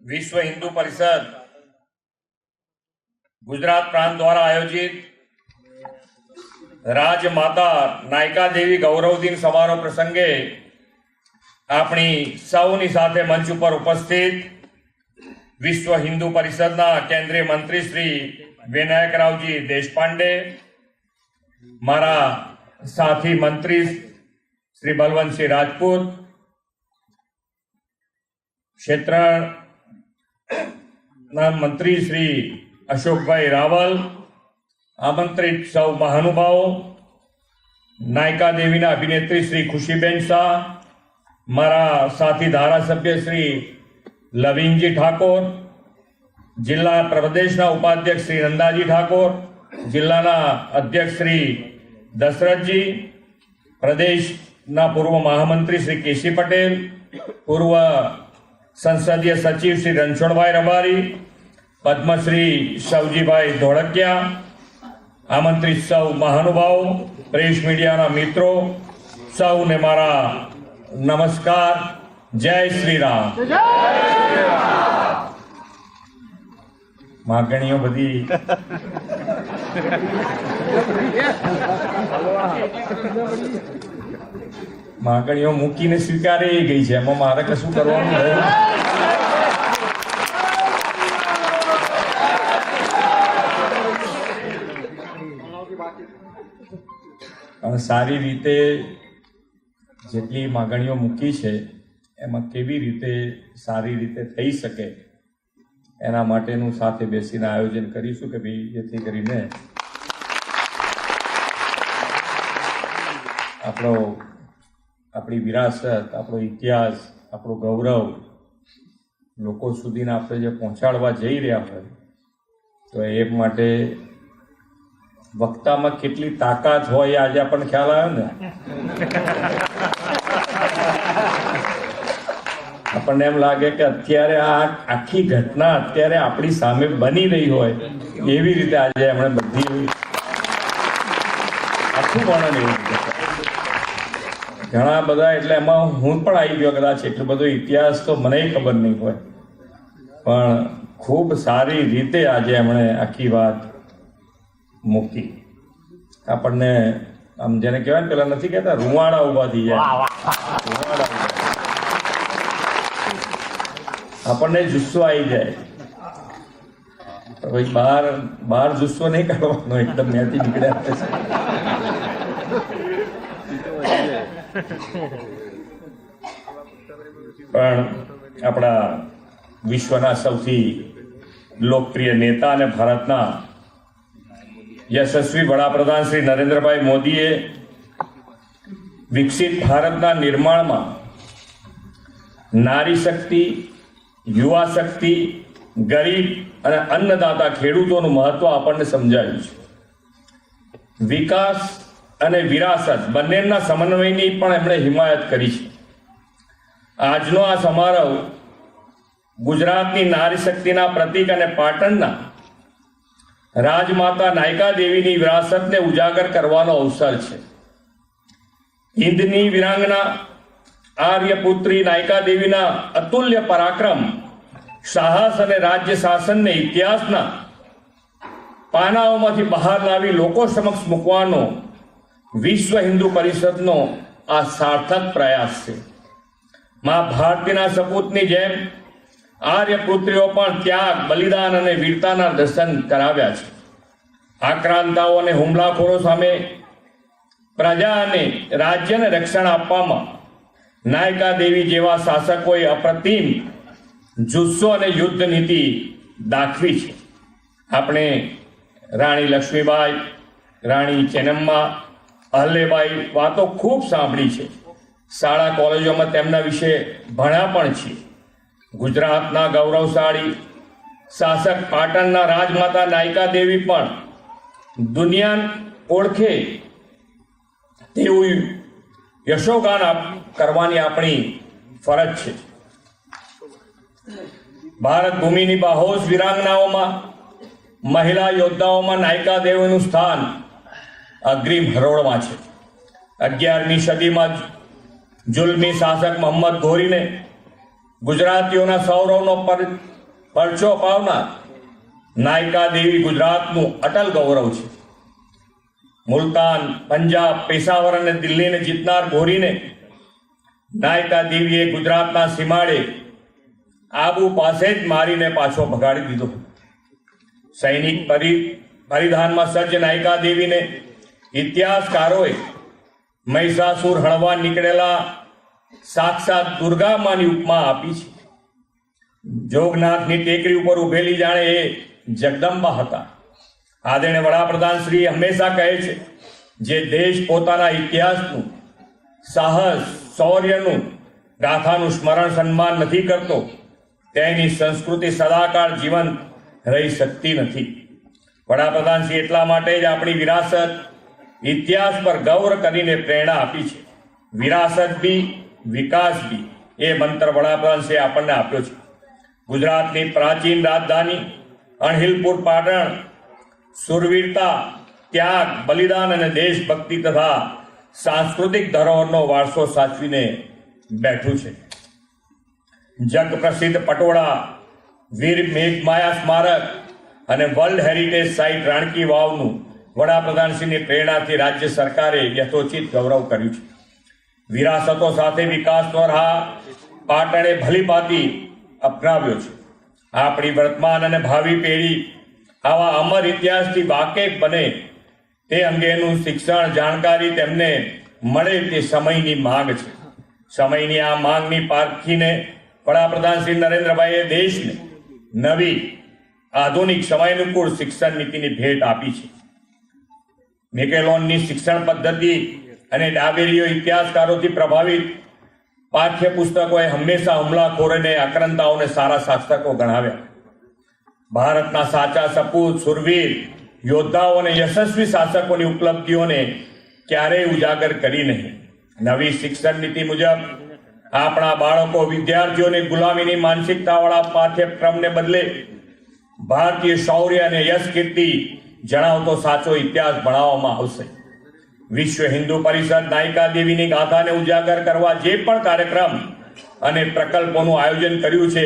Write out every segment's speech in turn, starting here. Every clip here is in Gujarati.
विश्व हिंदू परिषद गुजरात प्रांत द्वारा आयोजित राजमाता नायका देवी गौरव दिन समारोह प्रसंगे अपनी सौनी साथे मंच पर उपस्थित विश्व हिंदू परिषदना केंद्रीय मंत्री श्री विनायकरावजी देशपांडे, मारा साथी मंत्री श्री बलवंतसिंह राजपूत, क्षेत्र मंत्री श्री अशोक भाई रावल, आमंत्रित सौ महानुभाव, नायका देवीना अभिनेत्री श्री खुशीबेन शाह, मारा साथी धारासभ्य श्री लविंगजी ठाकोर, जिला प्रदेशना उपाध्यक्ष श्री नंदाजी ठाकोर, जिल्लाना अध्यक्ष श्री दशरथजी, प्रदेशना पूर्व महामंत्री श्री केसी पटेल, पूर्व संसदीय सचिव श्री रणछोड़भाई रबारी, पद्मश्री शवजीभाई धोड़किया, आमंत्रित सौ महानुभाव, प्रेस मीडिया मित्रों, सौ ने मारा नमस्कार। जय श्री राम। मागणियों बधी मागणियों मूकीने स्वीकाराई गई है, एमां मारे कशुं करवानुं नहीं। सारी रीते जेटली मागणियों मूकी है एमां केवी रीते सारी रीते थई शके एना माटेनुं साथे बेसीने आयोजन करीशुं के भाई जेथी करीने आपणो अपनी विरासत, आपणो इतिहास, आपणो गौरव लोको सुधीने आपणे जे पहोंचाडवा जई रह्या होय तो ए माटे वक्तामां केटली ताकात होय आज आपणे ख्याल आव्यो ने। આપણને એમ લાગે કે અત્યારે આ આખી ઘટના અત્યારે આપણી સામે બની રહી હોય એવી રીતે આજે એમણે બધી આખું વર્ણન એવું ઘણા બધા, એટલે એમાં હું પણ આવી ગયો કદાચ, એટલો બધો ઇતિહાસ તો મને ખબર નહીં હોય, પણ ખૂબ સારી રીતે આજે એમણે આખી વાત મૂકી। આપણને આમ જેને કહેવાય ને પેલા નથી કહેતા રૂવાડા ઉભા થઈ જાય, આપણને જુસ્સો આવી જાય। ભાઈ બહાર જુસ્સો નહીં કાઢવાનો, એકદમ ત્યાંથી નીકળ્યા પણ આપણા વિશ્વના સૌથી લોકપ્રિય नेता અને ભારતના यशस्वी वडाप्रधान श्री नरेंद्रभाई मोदीए विकसित भारतना निर्माणमां नारी शक्ति, युवा शक्ति, गरीब અને अन्नदाता ખેડૂતોનું મહત્વ આપણને સમજાવ્યું છે। વિકાસ અને વિરાસત બંનેના સમન્વયની પણ એમણે હિમાયત કરી છે। આજનો આ સમારોહ ગુજરાતની નારી શક્તિના પ્રતીક અને પાટણના રાજમાતા નાયકા દેવીની વિરાસતને ઉજાગર કરવાનો અવસર છે। હિન્દની વીરાંગના आर्यपुत्री नायका देवीना अतुल्य पराक्रम, साहस और राज्य शासन ने इतिहासना पानाओमांथी बहार लावी लोको समक्ष मूकवानो विश्व हिंदू परिषदनो आ सार्थक प्रयास छे। मां भारतीना सपूतनी जेम आर्यपुत्रीओ पण त्याग, बलिदान और वीरताना दर्शन कराव्या छे। आक्रांताओ अने हुमलाखोरो सामे प्रजा अने राज्यने रक्षण आपवामां नायका देवी जेवा शासकोए अप्रतिम जुस्सो अने युद्ध नीति दाखवी छे। आपणे राणी लक्ष्मीबाई, राणी चेन्नम्मा, अहल्याबाई वातो खूब सांभळी छे। शाळा कॉलेजोमां तेमना विषे भण्या पण छे। गुजरातना गौरवशाળી शासक पाटणना राजमाता नायका देवी पण दुनिया ओळखे तेवुं यशोगान करवानी अपनी फरज है। भारत भूमिनी बाहोश वीरांगनाओं में महिला योद्धाओं में नायका देवीनु स्थान अग्रिम हरोळ में है। 11મી સદી में जुल्मी शासक मोहम्मद घोरी ने ગુજરાતીઓના સૌરવનો પરચો અપાવનાર નાયકા દેવી ગુજરાતનું અટલ ગૌરવ છે. મુલતાન, પંજાબ, પેશાવર અને દિલ્હીને જીતનાર ગોરીને નાયકા દેવીએ ગુજરાતના સીમાડે આબુ પાસે જ મારીને પાછો ભગાડી દીધો. સૈનિક પરિધાનમાં સજ્જ નાયકા દેવીને ઇતિહાસકારોએ મહિષાસુર હણવા નીકળેલા સાક્ષાત દુર્ગામાની ઉપમા આપી છે. જોગનાથની ટેકરી ઉપર ઉભેલી જાણે એ જગદંબા હતા. આદરણીય વડાપ્રધાન શ્રી હંમેશા કહે છે, જે દેશ પોતાના ઇતિહાસનું, સાહસ, શૌર્યનું, ગાથાનું સ્મરણ સન્માન નથી કરતો તેની સંસ્કૃતિ સદાકાળ જીવંત રહી શકતી નથી. વડાપ્રધાન શ્રી એટલા માટે જ આપણી વિરાસત, ઇતિહાસ પર ગૌરવ કરીને પ્રેરણા આપી છે. વિરાસત બી વિકાસ બી એ મંત્ર વડાપ્રધાન શ્રી આપણને આપ્યો છે. ગુજરાતની પ્રાચીન રાજધાની અણહિલપુર પાટણ સુરવીરતા, ત્યાગ, બલિદાન અને દેશભક્તિ તથા સાંસ્કૃતિક ધરોહરનો વારસો સાચવીને બેઠું છે. જગ પ્રસિદ્ધ પટોળા, વીર મેઘમાયા સ્મારક અને વર્લ્ડ હેરિટેજ સાઇટ રાણકી વાવનું વડાપ્રધાનશ્રીની પ્રેરણાથી રાજ્ય સરકારે યથોચિત ગૌરવ કર્યું છે. વિરાસતો સાથે વિકાસનો રાહ પાટણે ભલીભાંતિ અપનાવ્યો છે. આપણી વર્તમાન અને ભાવિ પેઢી આવા અમર ઇતિહાસથી વાકેફ બને તે અંગેનું શિક્ષણ, જાણકારી તેમને મળે તે સમયની માંગ છે. સમયની આ માંગની પારખીને વડાપ્રધાન શ્રી નરેન્દ્રભાઈએ દેશને નવી આધુનિક સમયાનુકૂળ શિક્ષણ નીતિની ભેટ આપી છે. મેકેલોનની શિક્ષણ પદ્ધતિ અને ડાબેરીઓ ઇતિહાસકારોથી પ્રભાવિત પાઠ્યપુસ્તકોએ હંમેશા હુમલાખોરોને, આક્રાંતાઓને સારા શાસકો ગણાવ્યા. ભારતના સાચા સપૂત, સુરવીર યોદ્ધાઓ અને યશસ્વી શાસકોની ઉપલબ્ધિઓને ક્યારેય ઉજાગર કરી નહીં. નવી શિક્ષણ નીતિ મુજબ આપણા બાળકો, વિદ્યાર્થીઓને ગુલામીની માનસિકતાવાળા પાઠ્યક્રમને બદલે ભારતીય શૌર્ય અને યશ કીર્તિ જણાવતો સાચો ઇતિહાસ ભણાવવામાં આવશે. વિશ્વ હિન્દુ પરિષદ નાયકા દેવીની ગાથાને ઉજાગર કરવા જે પણ કાર્યક્રમ અને પ્રકલ્પોનું આયોજન કર્યું છે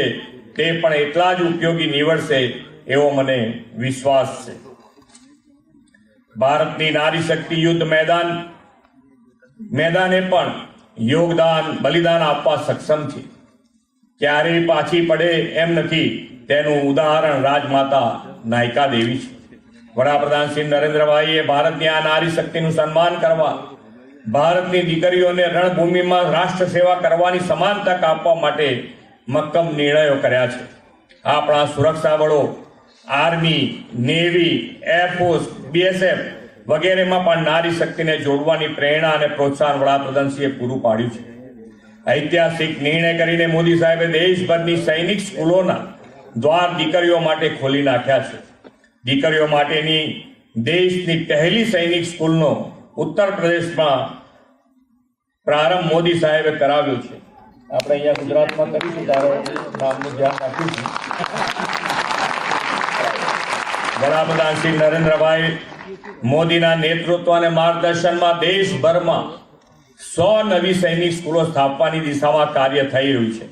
તે પણ એટલા જ ઉપયોગી નીવડશે એવો મને વિશ્વાસ છે. ભારતની નારી શક્તિ યુદ્ધ મેદાને પણ યોગદાન, બલિદાન આપવા સક્ષમ છે. ક્યારેય પાછી પડે એમ નથી તેનું ઉદાહરણ રાજમાતા નાયકા દેવી છે. વડાપ્રધાન શ્રી નરેન્દ્રભાઈએ ભારતની આ નારી શક્તિનું સન્માન કરવા, ભારતની દીકરીઓને રણભૂમિમાં રાષ્ટ્ર સેવા કરવાની સમાન તક આપવા માટે મક્કમ નિર્ણયો કર્યા છે. આપણા સુરક્ષા બળો, આર્મી, નેવી, એરફોર્સ, BSF વગેરેમાં પણ નારી શક્તિને જોડવાની પ્રેરણા અને પ્રોત્સાહન વડાપ્રધાનશ્રીએ પૂરું પાડ્યું છે. ઐતિહાસિક નિર્ણય કરીને મોદી સાહેબે દેશભરની સૈનિક સ્કૂલોના દ્વાર દીકરીઓ માટે ખોલી નાખ્યા છે. દીકરીઓ માટેની દેશની પહેલી સૈનિક સ્કૂલનો ઉત્તર પ્રદેશમાં પ્રારંભ મોદી સાહેબે કરાવ્યો છે. આપણે અહીંયા ગુજરાતમાં કરીશું ત્યારે નામનું ધ્યાન રાખીશું. વડાપ્રધાન શ્રી નરેન્દ્રભાઈ મોદીના નેતૃત્વ અને માર્ગદર્શનમાં દેશભરમાં 100 નવી સૈનિક સ્કૂલો સ્થાપવાની દિશામાં કાર્ય થઈ રહ્યું છે.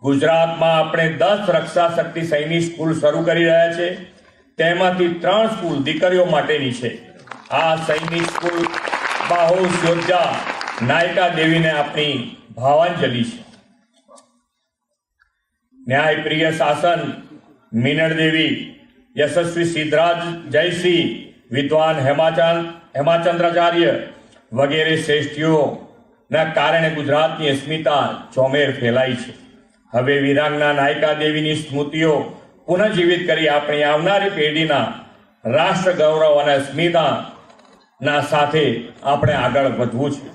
ગુજરાતમાં આપણે 10 રક્ષા શક્તિ સૈનિક સ્કૂલ શરૂ કરી રહ્યા છે. તેમાંથી 3 સ્કૂલ દીકરીઓ માટેની છે. આ સૈનિક સ્કૂલ બાહોશ યોદ્ધા નાયકા દેવીને આપણી ભાવાંજલિ છે. ન્યાયપ્રિય શાસન મીનળ દેવી, યશસ્વી સિદ્ધરાજ જયસિંહ, વિદ્વાન હેમાચંદ્રાચાર્ય વગેરે શ્રેષ્ઠીઓના કારણે ગુજરાતની અસ્મિતા ચોમેર ફેલાઈ છે. હવે વીરાંગના નાયકા દેવીની સ્મૃતિઓ પુનઃજીવિત કરી આપણી આવનારી પેઢીના રાષ્ટ્ર ગૌરવ અને અસ્મિતાના સાથે આપણે આગળ વધવું છે.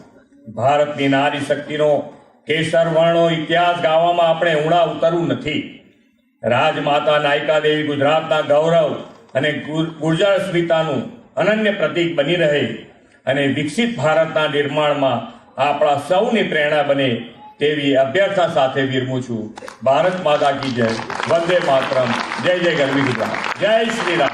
ભારતની નારી શક્તિનો કેસર વર્ણો ઇતિહાસ ગાવામાં આપણે ઊંડા ઉતરવું નથી. રાજમાતા નાયકા દેવી ગુજરાતના ગૌરવ અને ગુર્જર અસ્મિતાનું અનન્ય પ્રતીક બની રહે અને વિકસિત ભારતના નિર્માણમાં આપણા સૌની પ્રેરણા બને તેવી અભ્યર્થના સાથે વિરમું છું. ભારત માતા કી જય, વંદે માતરમ, જય જય ગરવી ગુજરાત, જય શ્રી રામ.